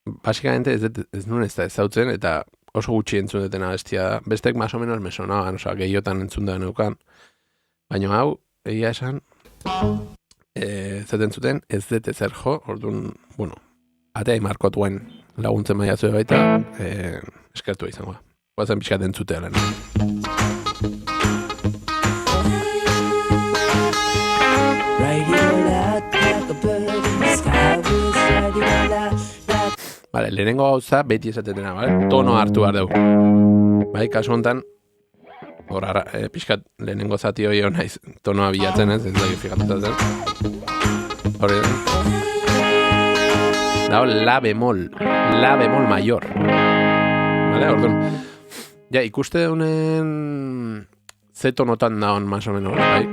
Basikamente ez nuen ez da ezautzen, eta oso gutxi entzun duten abestia da. Bestek más o menos me sonaban, osea, gehiotan entzun da neukan. Baina hau, egia esan, zaten zuten, ez dut ezer jo, orduan, bueno, atea markotuen laguntzen maia zuen baita, eskertua izango da. Guazen pixkat entzutea lehen. Vale, lehenengo gauza beti esaten dena, vale? Tono hartu behar dugu. Bai, kasu honetan, pixkat lehenengo zati hori naiz tonoa bilatzen ez da fijatuta zen. Hori da, la bemol mayor. Vale, orduan. Ja, ikuste dunen ze tonotan daun, más o menos, bai?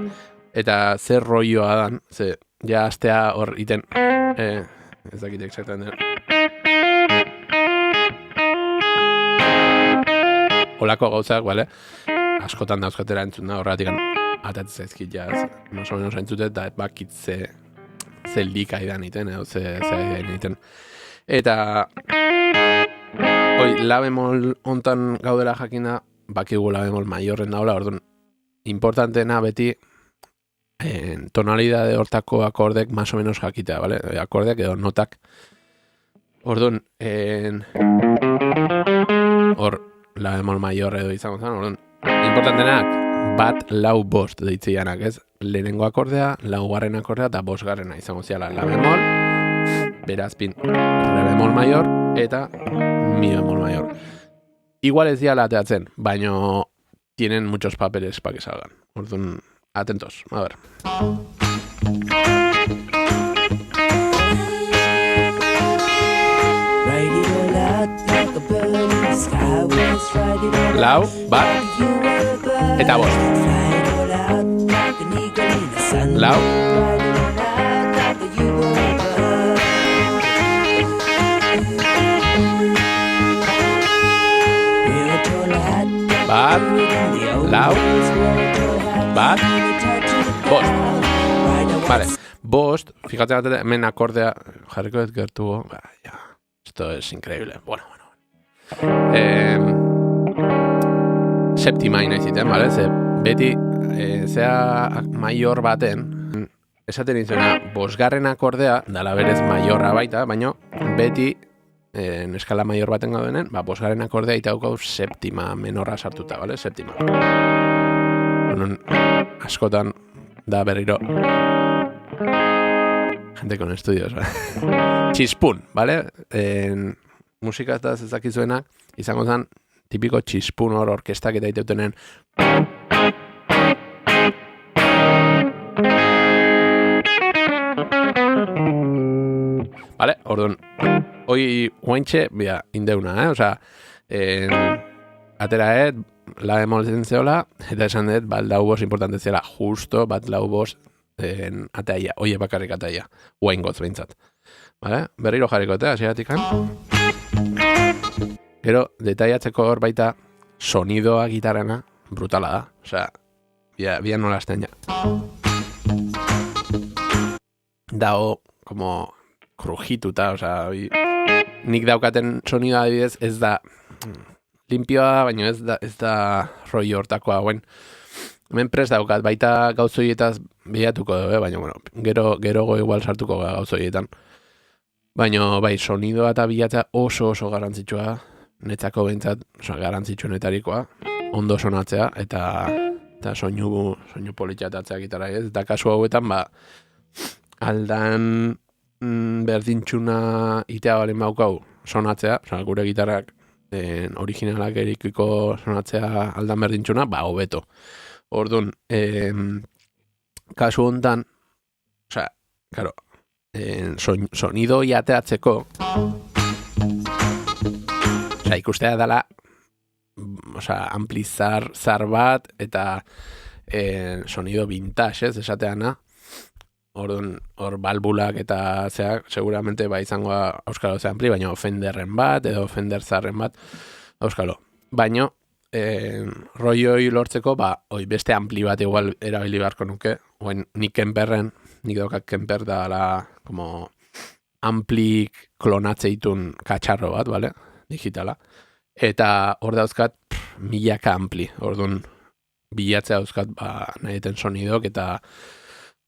Eta zer roioa dan, ze, ja, astea hor iten, ez dakite exactamente. Olako gauzak, bale? Askotan dauzkatera entzun da, horretik atatzen zaizkit, ja, más o menos entzutet, eta bakit ze lik aidan iten, edo ze aidan iten. Eta, la bemol hontan gaudela jakina, bakigu la bemol maiorren daula, orduan, importanteena beti, tonalidade hortako akordek más o menos jakitea, bale? Akordeak edo notak. Orduan, hor, la bemol mayor edo izango zen, orduan, importantenak, bat lau bost deitzianak, ez? Lehenengo akordea, laugarren akordea eta bosgarrena izango ziala la bemol, berazpin re bemol mayor eta mi bemol mayor. Igual ez diala ateatzen, baino tienen muchos papeles para que salgan. Orduan, atentos, a ver. Lau, bat, eta bost. Lau. Bat, lau, bat, bost. Vale, bost, fíjate, hemen akordea, jarriko ez gertugo, ja, esto es increíble, bueno. Septima inaiziten, vale? Ze beti, zea mayor baten, esaten izena, bosgarren akordea, dala berez maiorra baita, baina beti, eskala maior baten gaudenen, bosgarren akordea itaukau septima menorra sartuta, vale? Septima. Bueno, askotan da berriro gente con estudios, vale? Txispun, vale? Musika eta zezakizuenak, izango zen, tipiko txispun hor orkestak eta iteutenen. Vale, orduan, hoi guaintxe, bia, indeuna, osea, atera la bemol zentzeola, eta esan dut, bat lau bos importante zela, justo bat lau bos ateaia, oie bakarrik ateaia, guain gotz behintzat. Vale, berriro jarrikote, hasieratik Gero, detaiatzeko hor baita sonidoa gitarrena brutala da. Osea, bia nola azten ja. Dao, como, krujituta, osea, nik daukaten sonidoa adibidez ez da limpioa, baina ez da roi hortakoa, guen. Hemen prest daukat, baita gauzoietaz bilatuko dugu, baina, bueno, gerogo igual sartuko gauzoietan. Baina, bai, sonidoa eta bilatza oso garrantzitsua, netzako behintzat, garrantzitsuenetarikoa, ondo sonatzea, eta soinu politxatatzea gitarra ez. Eta kasu hauetan, aldan berdintxuna itea balen baukau sonatzea, gure gitarrak originalak erikiko sonatzea aldan berdintxuna, hobeto. Orduan, kasu hontan, claro, sonido iateatzeko, ikustea dela, amplizar zar bat, eta sonido vintage, ez, esateana, orduan, hor balbulak eta zeak, seguramente izango auskalo ze ampli, baina Fenderren bat, edo Fender zarren bat, auskalo. Baina, roioi lortzeko, beste ampli bat igual erabili beharko nuke, oen nik Kemperren, nik daukak Kemper da como amplik klonatzeitun katxarro bat, bale? Digitala. Eta hor dauzkat milaka ampli. Orduan bilatzea dauzkat nahi deten sonidok eta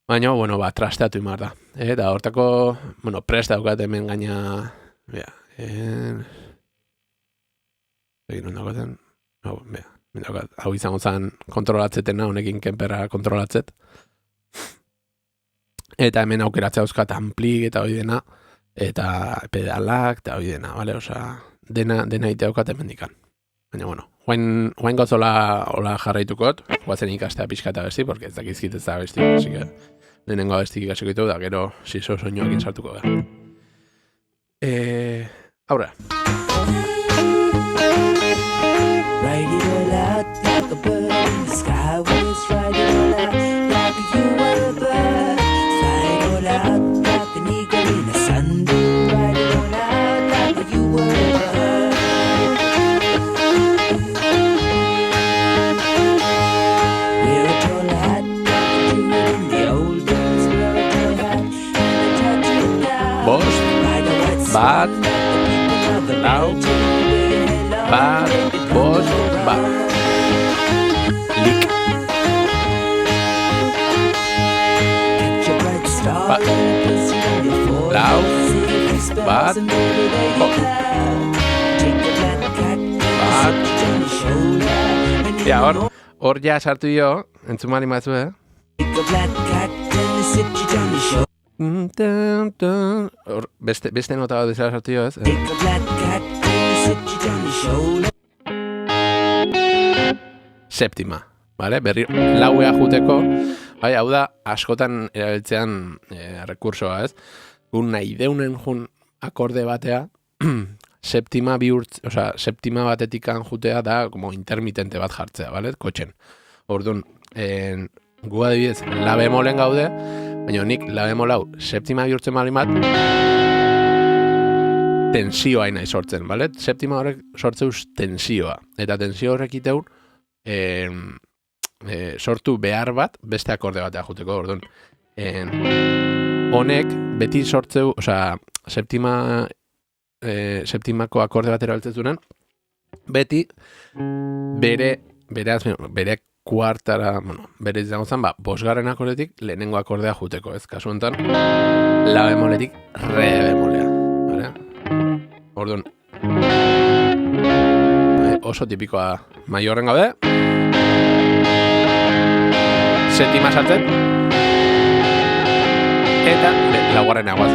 baina, bueno, trasteatu imar da. Eta hortako, bueno, prest daukat hemen gaina egin ondakoten hau izango zen kontrolatzetena, honekin kenperra kontrolatzet. Eta hemen aukeratzea dauzkat amplik eta hoi dena, eta pedalak eta hoi dena, bale? Osa, dena ite daukat hemen dikan. Baina, bueno, guain gozola jarraitukot, guazen ikastea pixka eta besti, porque ez dakizkit ez da besti, así que lehenengo bestik ikasiko ditu, da gero siso soinuakin sartuko da. Aurra. Write it all out like a bird in the sky was write it all out like you were a bird. Fly it all out like an eagle in a sunbeam. Write it all out like you were a bird. Wear a tall hat like you did in the old days. Wear a tall hat and a touch of down. Bost, bat, lau, bat, bost, bat. Lik. Bat. Lau, bat, bost. Bat. Ja, hor ja sartu jo, entzumari mazu, Beste nota bat bezala sartu jo, ez? Septima, vale? Berri lauea juteko, bai, hau da askotan erabiltzean rekursoa, ez? Un nahi deunen jun akorde batea, septima batetikan jutea da como intermitente bat jartzea, vale? Kotxen. Orduan, gu adibidez, la bemolen gaude, baina nik la bemol hau septima bihurtzen bali bat, tensioa nahi sortzen, bale? Septima horrek sortzeuz tensioa. Eta tensio horrek iteur sortu behar bat beste akorde batea juteko, orduan. Honek beti sortzeu, osea, septimako akorde bat erabiltzezunen, beti bere kuartara, bueno, bere izango zen, bosgarren akordetik lehenengo akordea juteko, ez? Kasu honetan, la bemoletik re bemolea, bale? Orduan, oso tipikoa maiorren gaude, septima sartzen, eta laugarren aguaz.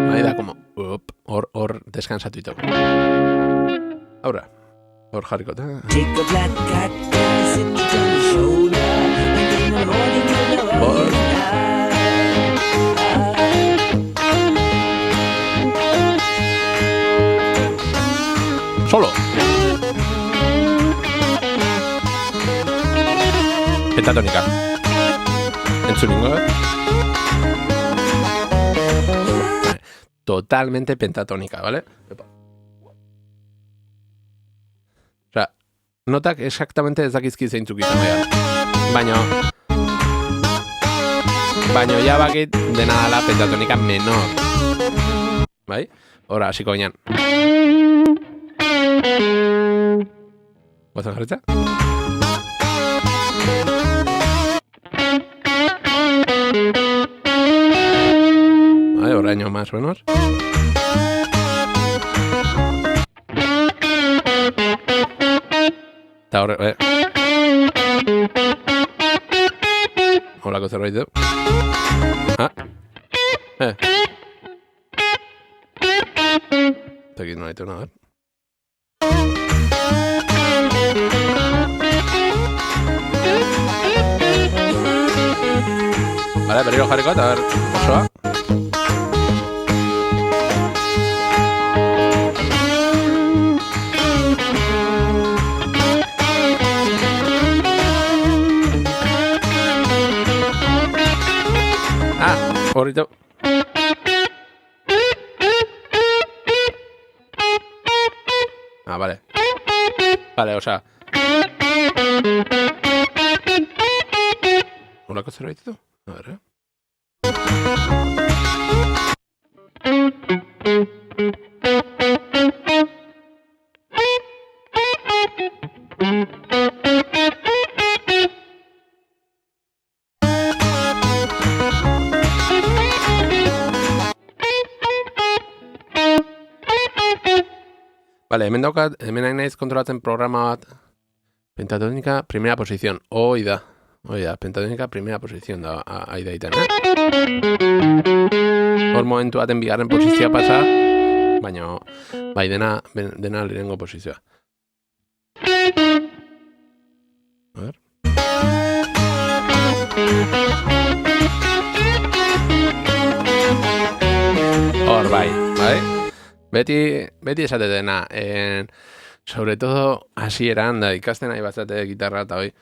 Bai da, como, hor deskansatu ito. Aurra, hor jarriko. Hor. Solo. Pentatonika. Entzun ningo, Totalmente pentatónica, ¿vale? O sea, notak exactamente ez dakizki zeintzuk izan behar. Baina ja bakit dena dala pentatonika menor. Bai? Hora, hasiko ginean. Guazen jarritza? Vale, horreño más o menos. Eta horre, holako zerbait du. Eta egin nahitu nahi. Vale, berriro jarriko eta osoa. Horrito. Vale. Vale, osea. Holako zerbait du? A ver, Vale, hemen nahi naiz kontrolatzen programa bat. Pentatonika, primera posición. Hoi da, pentatonika, primera posición da, aidaiten, Hor momentu baten bigarren posizioa pasa, baina, bai, dena lehenengo posizioa. A ver. Hor, bai. Beti esate dena, sobre todo hasieran da ikasten nahi batzate gitarra eta hoi,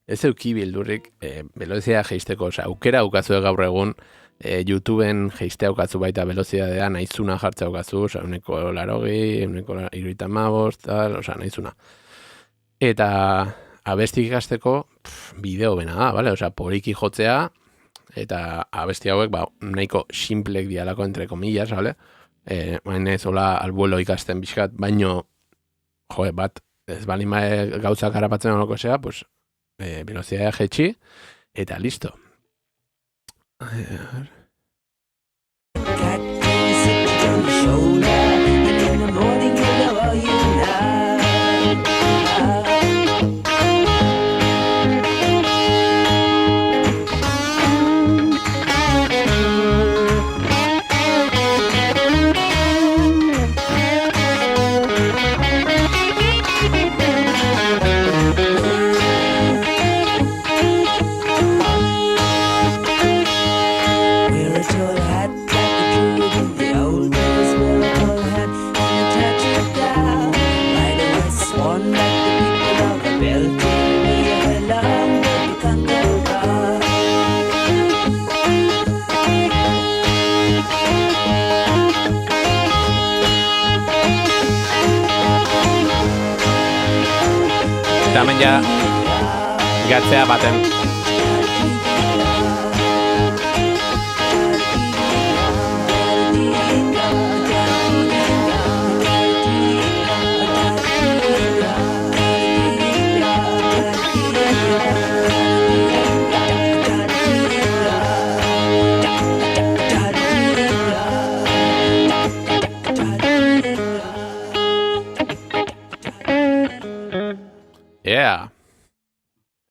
ez euki bildurrik velozia jeisteko, aukera aukazue gaur egun, YouTubeen jeiste aukatzu baita velozidadea, nahizuna jartza aukatzu, uneko 80, uneko 75, tal, nahizuna. Eta abestik ikasteko bideo bena da, vale? Poliki jotzea, eta abesti hauek nahiko simplek dialako entre comillas, vale? Baina ez hola albuelo ikasten bizkat, baino bat, ez balin gauzak harapatzen honoko zea, pues, velozidadea jetxi, eta listo. Eta hemen ja gatzea baten